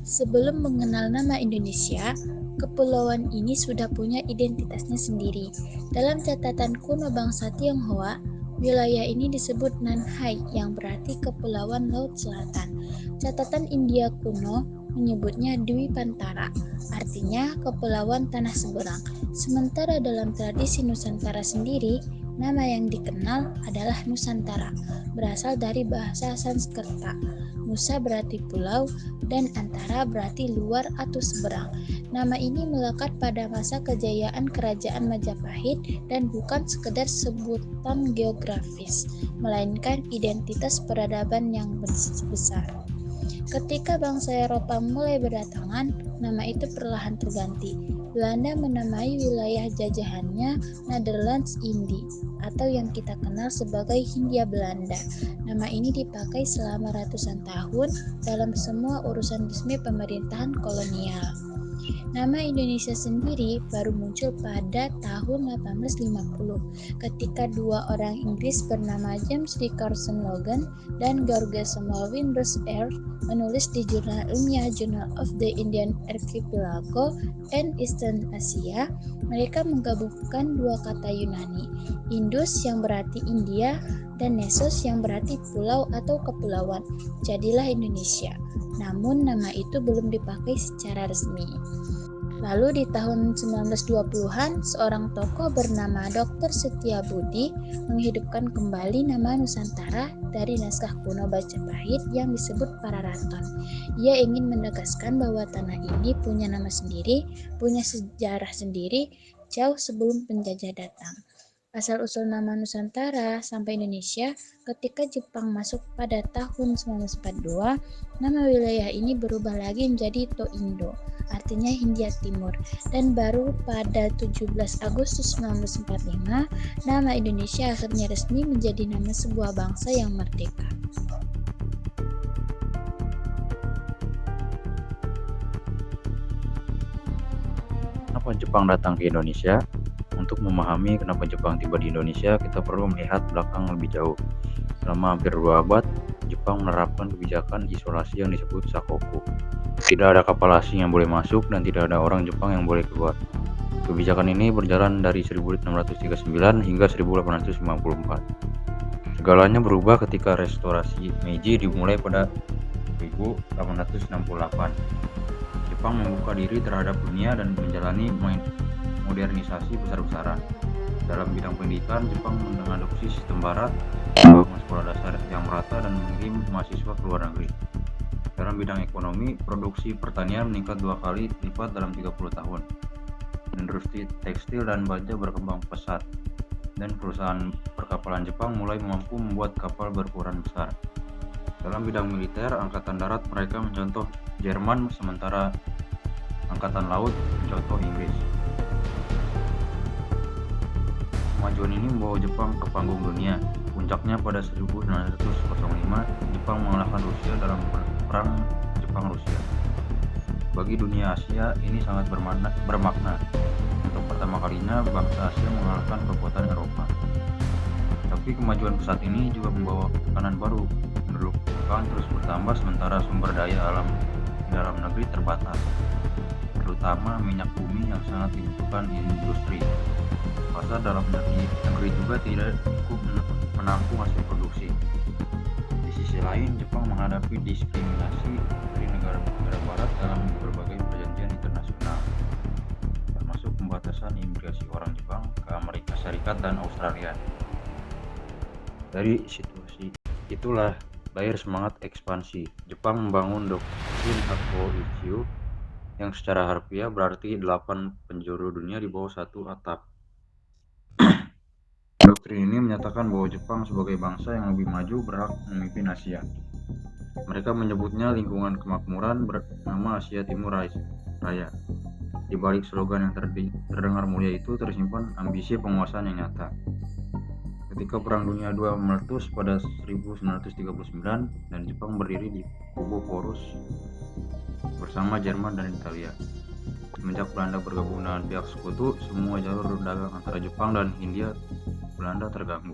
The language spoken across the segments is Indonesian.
Sebelum mengenal nama Indonesia, kepulauan ini sudah punya identitasnya sendiri. Dalam catatan kuno bangsa Tionghoa, wilayah ini disebut Nanhai yang berarti Kepulauan Laut Selatan. Catatan India kuno menyebutnya Dwi Pantara, artinya Kepulauan Tanah Seberang. Sementara dalam tradisi Nusantara sendiri, nama yang dikenal adalah Nusantara, berasal dari bahasa Sanskerta. Nusa berarti pulau dan antara berarti luar atau seberang. Nama ini melekat pada masa kejayaan Kerajaan Majapahit dan bukan sekedar sebutan geografis, melainkan identitas peradaban yang besar. Ketika bangsa Eropa mulai berdatangan, nama itu perlahan terganti. Belanda menamai wilayah jajahannya Netherlands Indie atau yang kita kenal sebagai Hindia Belanda. Nama ini dipakai selama ratusan tahun dalam semua urusan resmi pemerintahan kolonial. Nama Indonesia sendiri baru muncul pada tahun 1850 ketika dua orang Inggris bernama James Dickerson Logan dan George Samuel Windus Earp menulis di jurnal ilmiah Journal of the Indian Archipelago and Eastern Asia. Mereka menggabungkan dua kata Yunani, Indus yang berarti India dan Nessos yang berarti pulau atau kepulauan. Jadilah Indonesia. Namun nama itu belum dipakai secara resmi. Lalu di tahun 1920-an, seorang tokoh bernama Dr. Setiabudi menghidupkan kembali nama Nusantara dari naskah kuno Majapahit yang disebut Pararaton. Ia ingin menegaskan bahwa tanah ini punya nama sendiri, punya sejarah sendiri, jauh sebelum penjajah datang. Asal-usul nama Nusantara sampai Indonesia ketika Jepang masuk pada tahun 1942, nama wilayah ini berubah lagi menjadi Toindo, artinya Hindia Timur, dan baru pada 17 Agustus 1945, nama Indonesia akhirnya resmi menjadi nama sebuah bangsa yang merdeka. Kenapa Jepang datang ke Indonesia? Untuk memahami kenapa Jepang tiba di Indonesia, kita perlu melihat belakang lebih jauh. Selama hampir 2 abad, Jepang menerapkan kebijakan isolasi yang disebut Sakoku. Tidak ada kapal asing yang boleh masuk dan tidak ada orang Jepang yang boleh keluar. Kebijakan ini berjalan dari 1639 hingga 1854. Segalanya berubah ketika restorasi Meiji dimulai pada 1868. Jepang membuka diri terhadap dunia dan menjalani modernisasi besar-besaran. Dalam bidang pendidikan, Jepang mengadopsi sistem barat, membangun sekolah dasar yang merata dan mengirim mahasiswa ke luar negeri. Dalam bidang ekonomi, produksi pertanian meningkat 2 kali lipat dalam 30 tahun. Industri tekstil dan baja berkembang pesat, dan perusahaan perkapalan Jepang mulai mampu membuat kapal berukuran besar. Dalam bidang militer, angkatan darat mereka mencontoh Jerman, sementara angkatan laut mencontoh Inggris. Kemajuan ini membawa Jepang ke panggung dunia. Puncaknya pada 1905, Jepang mengalahkan Rusia dalam perang Jepang-Rusia. Bagi dunia Asia, ini sangat bermakna. Untuk pertama kalinya, bangsa Asia mengalahkan kekuatan Eropa. Tapi kemajuan pesat ini juga membawa tekanan baru. Penduduk Jepang terus bertambah sementara sumber daya alam di dalam negeri terbatas, terutama minyak bumi yang sangat dibutuhkan di industri. Pasar dalam negeri juga tidak cukup menampung hasil produksi. Di sisi lain, Jepang menghadapi diskriminasi dari negara-negara barat dalam berbagai perjanjian internasional, termasuk pembatasan imigrasi orang Jepang ke Amerika Serikat dan Australia. Dari situasi itulah lahir semangat ekspansi. Jepang membangun doktrin Hako Ichiyo yang secara harfiah berarti 8 penjuru dunia di bawah satu atap. Doktrin ini menyatakan bahwa Jepang sebagai bangsa yang lebih maju berhak memimpin Asia. Mereka menyebutnya lingkungan kemakmuran bernama Asia Timur Raya. Di balik slogan yang terdengar mulia itu tersimpan ambisi penguasaan yang nyata. Ketika Perang Dunia II meletus pada 1939 dan Jepang berdiri di kubu Porus bersama Jerman dan Italia. Semenjak Belanda bergabung dengan pihak sekutu, semua jalur dagang antara Jepang dan Hindia Belanda terganggu.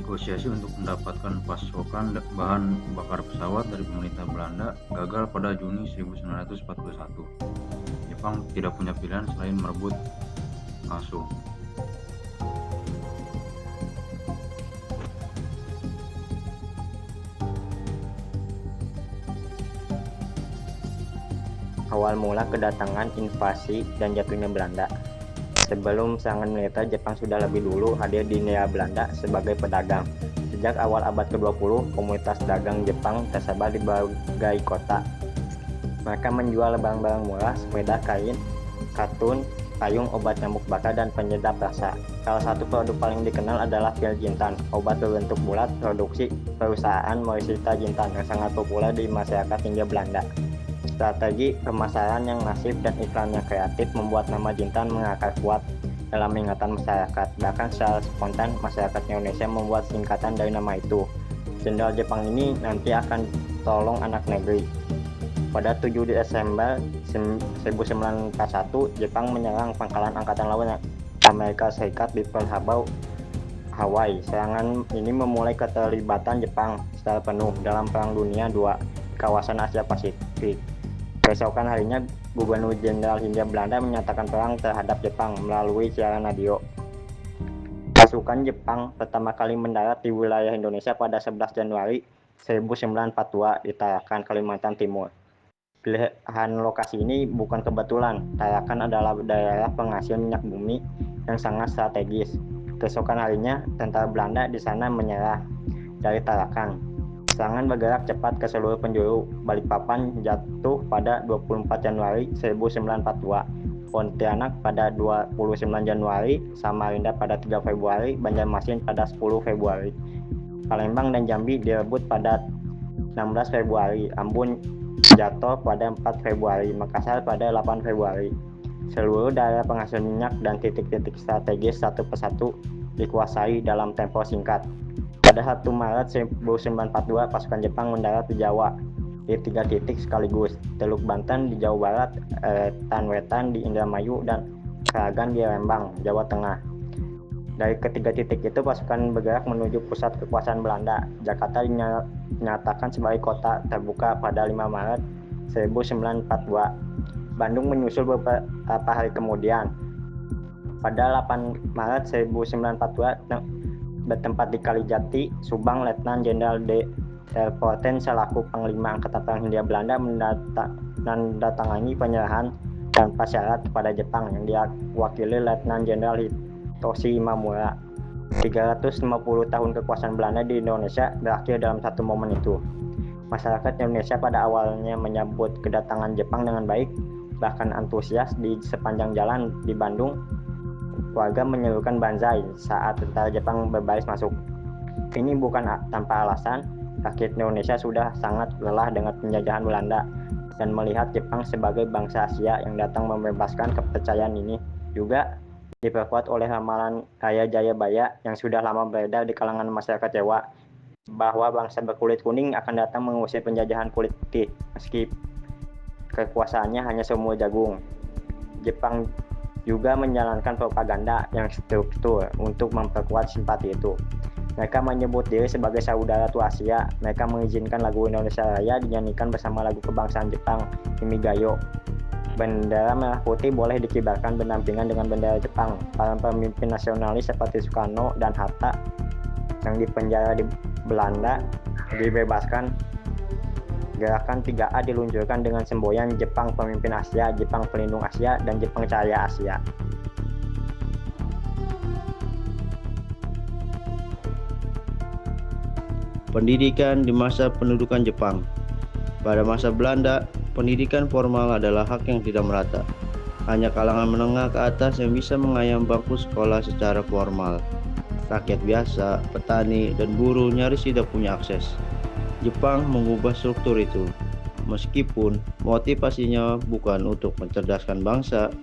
negosiasi untuk mendapatkan pasokan bahan bakar pesawat dari pemerintah Belanda gagal pada Juni 1941. Jepang tidak punya pilihan selain merebut Kaso. Awal mula kedatangan, invasi, dan jatuhnya Belanda. Sebelum serangan militer, Jepang sudah lebih dulu hadir di negara Belanda sebagai pedagang. Sejak awal abad ke-20, komunitas dagang Jepang tersebar di berbagai kota. Mereka menjual barang-barang murah, sepeda, kain, katun, payung, obat nyamuk bakar, dan penyedap rasa. Salah satu produk paling dikenal adalah pil jintan, obat berbentuk bulat produksi perusahaan Morishita Jintan yang sangat populer di masyarakat Hindia Belanda. Strategi pemasaran yang masif dan iklan yang kreatif membuat nama Jintan mengakar kuat dalam ingatan masyarakat. Bahkan secara spontan, masyarakat Indonesia membuat singkatan dari nama itu. Jenderal Jepang ini nanti akan tolong anak negeri. Pada 7 Desember 1941, Jepang menyerang pangkalan Angkatan Laut Amerika Serikat di Pearl Harbor, Hawaii. Serangan ini memulai keterlibatan Jepang secara penuh dalam Perang Dunia II di kawasan Asia Pasifik. Keesokan harinya, Gubernur Jenderal Hindia Belanda menyatakan perang terhadap Jepang melalui siaran radio. Pasukan Jepang pertama kali mendarat di wilayah Indonesia pada 11 Januari 1942 di Tarakan, Kalimantan Timur. Pilihan lokasi ini bukan kebetulan. Tarakan adalah daerah penghasil minyak bumi yang sangat strategis. Keesokan harinya, tentara Belanda di sana menyerah dari Tarakan. Serangan bergerak cepat ke seluruh penjuru. Balikpapan jatuh pada 24 Januari 1942, Pontianak pada 29 Januari, Samarinda pada 3 Februari, Banjarmasin pada 10 Februari. Palembang dan Jambi direbut pada 16 Februari, Ambon jatuh pada 4 Februari, Makassar pada 8 Februari. Seluruh daerah penghasil minyak dan titik-titik strategis satu persatu dikuasai dalam tempo singkat. Pada 1 Maret 1942, pasukan Jepang mendarat di Jawa di 3 titik sekaligus, Teluk Banten di Jawa Barat, Tanwetan di Indramayu, dan Sragen di Lembang, Jawa Tengah. Dari ketiga titik itu, pasukan bergerak menuju pusat kekuasaan Belanda. Jakarta dinyatakan sebagai kota terbuka pada 5 Maret 1942. Bandung menyusul beberapa hari kemudian. Pada 8 Maret 1942, bertempat di Kalijati, Subang, Letnan Jenderal D. Terpoten selaku Panglima Angkatan Perang Hindia Belanda menandatangani penyerahan tanpa syarat kepada Jepang yang diwakili Letnan Jenderal Hitoshi Imamura. 350 tahun kekuasaan Belanda di Indonesia berakhir dalam satu momen itu. Masyarakat Indonesia pada awalnya menyambut kedatangan Jepang dengan baik, bahkan antusias. Di sepanjang jalan di Bandung, warga menyerukan banzai saat tentara Jepang berbaris masuk. Ini bukan tanpa alasan. Rakyat Indonesia sudah sangat lelah dengan penjajahan Belanda dan melihat Jepang sebagai bangsa Asia yang datang membebaskan. Kepercayaan ini juga diperkuat oleh ramalan Raya Jayabaya yang sudah lama beredar di kalangan masyarakat Jawa, bahwa bangsa berkulit kuning akan datang mengusir penjajahan kulit putih meski kekuasaannya hanya seumur jagung. Jepang juga menjalankan propaganda yang struktur untuk memperkuat simpati itu. Mereka menyebut diri sebagai saudara tua Asia. Mereka mengizinkan lagu Indonesia Raya dinyanyikan bersama lagu kebangsaan Jepang, Imigayo. Bendera merah putih boleh dikibarkan berdampingan dengan bendera Jepang. Para pemimpin nasionalis seperti Soekarno dan Hatta yang dipenjara di Belanda dibebaskan. Gerakan 3A diluncurkan dengan semboyan Jepang Pemimpin Asia, Jepang Pelindung Asia, dan Jepang Cahaya Asia. Pendidikan di masa pendudukan Jepang. Pada masa Belanda, pendidikan formal adalah hak yang tidak merata. Hanya kalangan menengah ke atas yang bisa mengayam bangku sekolah secara formal. Rakyat biasa, petani, dan buruh nyaris tidak punya akses. Jepang mengubah struktur itu. Meskipun motivasinya bukan untuk mencerdaskan bangsa,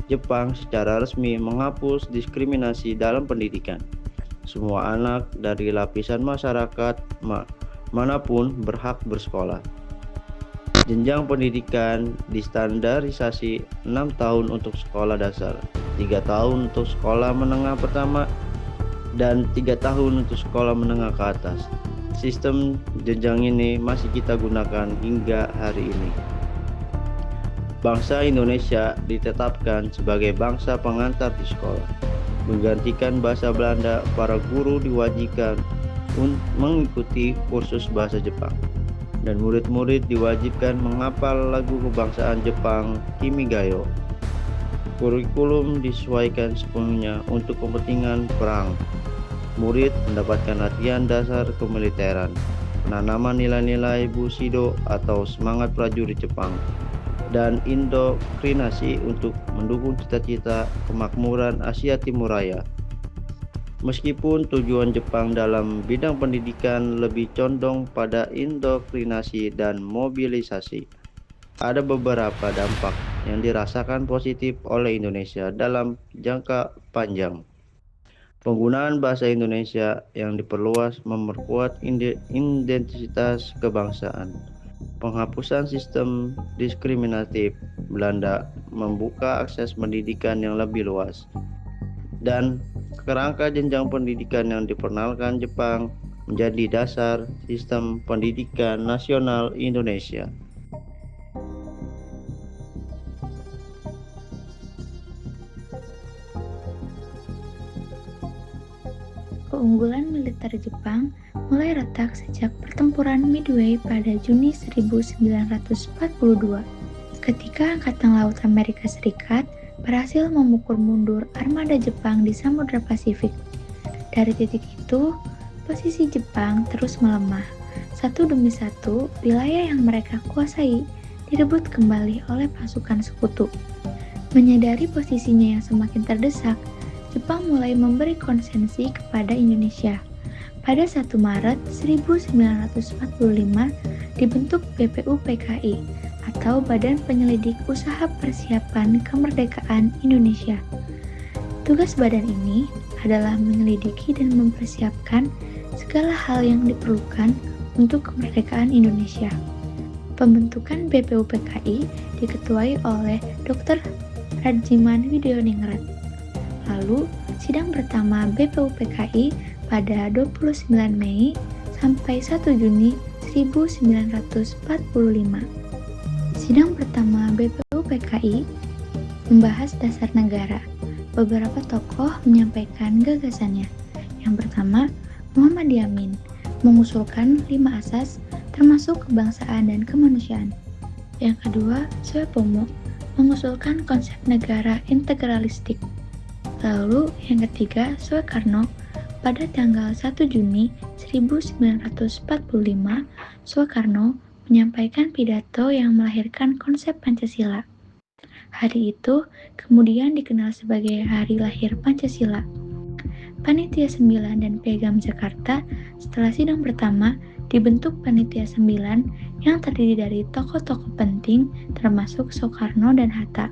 Jepang secara resmi menghapus diskriminasi dalam pendidikan. Semua anak dari lapisan masyarakat manapun berhak bersekolah. Jenjang pendidikan distandarisasi 6 tahun untuk sekolah dasar, 3 tahun untuk sekolah menengah pertama, dan 3 tahun untuk sekolah menengah ke atas. Sistem jenjang ini masih kita gunakan hingga hari ini. Bangsa Indonesia ditetapkan sebagai bangsa pengantar di sekolah. Menggantikan bahasa Belanda, para guru diwajibkan mengikuti kursus bahasa Jepang. Dan murid-murid diwajibkan menghafal lagu kebangsaan Jepang Kimigayo. Kurikulum disesuaikan sepenuhnya untuk kepentingan perang. Murid mendapatkan latihan dasar kemiliteran, penanaman nilai-nilai Bushido atau semangat prajurit Jepang, dan indoktrinasi untuk mendukung cita-cita kemakmuran Asia Timur Raya. Meskipun tujuan Jepang dalam bidang pendidikan lebih condong pada indoktrinasi dan mobilisasi, ada beberapa dampak yang dirasakan positif oleh Indonesia dalam jangka panjang. Penggunaan bahasa Indonesia yang diperluas memperkuat identitas kebangsaan. Penghapusan sistem diskriminatif Belanda membuka akses pendidikan yang lebih luas. Dan kerangka jenjang pendidikan yang diperkenalkan Jepang menjadi dasar sistem pendidikan nasional Indonesia. Keunggulan militer Jepang mulai retak sejak pertempuran Midway pada Juni 1942, ketika Angkatan Laut Amerika Serikat berhasil memukul mundur armada Jepang di Samudra Pasifik. Dari titik itu, posisi Jepang terus melemah. Satu demi satu, wilayah yang mereka kuasai direbut kembali oleh pasukan sekutu. Menyadari posisinya yang semakin terdesak, Jepang mulai memberi konsesi kepada Indonesia. Pada 1 Maret 1945 dibentuk BPUPKI atau Badan Penyelidik Usaha Persiapan Kemerdekaan Indonesia. Tugas badan ini adalah menyelidiki dan mempersiapkan segala hal yang diperlukan untuk kemerdekaan Indonesia. Pembentukan BPUPKI diketuai oleh Dr. Rajiman Widioningrat. Lalu, sidang pertama BPUPKI pada 29 Mei sampai 1 Juni 1945. Sidang pertama BPUPKI membahas dasar negara. Beberapa tokoh menyampaikan gagasannya. Yang pertama, Muhammad Yamin mengusulkan 5 asas termasuk kebangsaan dan kemanusiaan. Yang kedua, Soepomo mengusulkan konsep negara integralistik. Lalu yang ketiga, Soekarno pada tanggal 1 Juni 1945, Soekarno menyampaikan pidato yang melahirkan konsep Pancasila. Hari itu kemudian dikenal sebagai Hari Lahir Pancasila. Panitia 9 dan Piagam Jakarta setelah sidang pertama dibentuk Panitia 9 yang terdiri dari tokoh-tokoh penting termasuk Soekarno dan Hatta.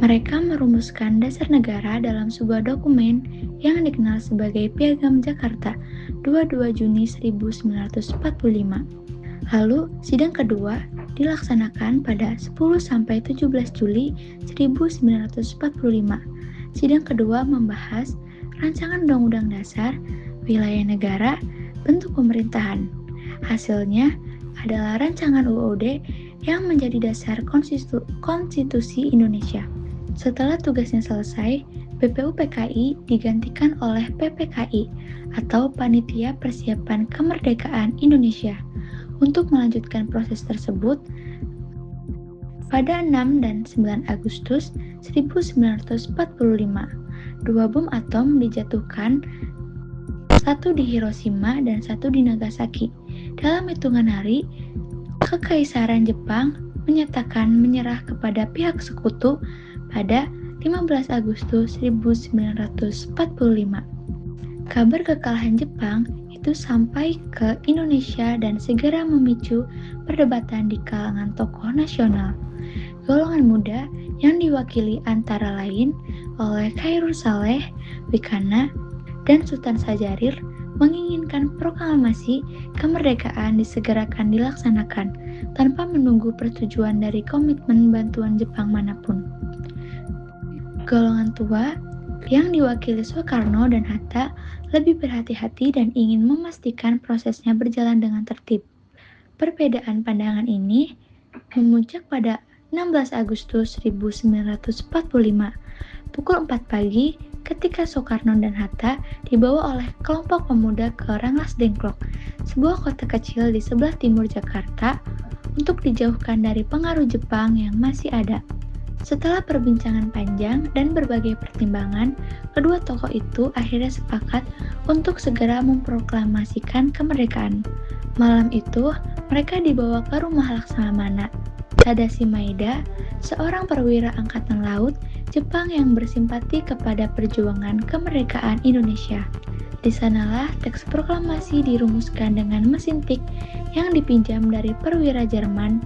Mereka merumuskan dasar negara dalam sebuah dokumen yang dikenal sebagai Piagam Jakarta 22 Juni 1945. Lalu, sidang kedua dilaksanakan pada 10-17 Juli 1945. Sidang kedua membahas Rancangan Undang-Undang Dasar, Wilayah Negara, Bentuk Pemerintahan. Hasilnya adalah Rancangan UUD yang menjadi dasar konstitusi Indonesia. Setelah tugasnya selesai, BPUPKI digantikan oleh PPKI atau Panitia Persiapan Kemerdekaan Indonesia. Untuk melanjutkan proses tersebut, pada 6 dan 9 Agustus 1945, 2 bom atom dijatuhkan, satu di Hiroshima dan satu di Nagasaki. Dalam hitungan hari, Kekaisaran Jepang menyatakan menyerah kepada pihak sekutu pada 15 Agustus 1945. Kabar kekalahan Jepang itu sampai ke Indonesia dan segera memicu perdebatan di kalangan tokoh nasional. Golongan muda yang diwakili antara lain oleh Khairul Saleh, Wikana, dan Sultan Sajarir menginginkan proklamasi kemerdekaan disegerakan dilaksanakan tanpa menunggu persetujuan dari komitmen bantuan Jepang manapun. Golongan tua yang diwakili Soekarno dan Hatta lebih berhati-hati dan ingin memastikan prosesnya berjalan dengan tertib. Perbedaan pandangan ini memuncak pada 16 Agustus 1945, pukul 4 pagi, ketika Soekarno dan Hatta dibawa oleh kelompok pemuda ke Rengas Dengklok, sebuah kota kecil di sebelah timur Jakarta, untuk dijauhkan dari pengaruh Jepang yang masih ada. Setelah perbincangan panjang dan berbagai pertimbangan, kedua tokoh itu akhirnya sepakat untuk segera memproklamasikan kemerdekaan. Malam itu, mereka dibawa ke rumah Laksamana Tadashi Maeda, seorang perwira angkatan laut Jepang yang bersimpati kepada perjuangan kemerdekaan Indonesia. Di sanalah teks proklamasi dirumuskan dengan mesin tik yang dipinjam dari perwira Jerman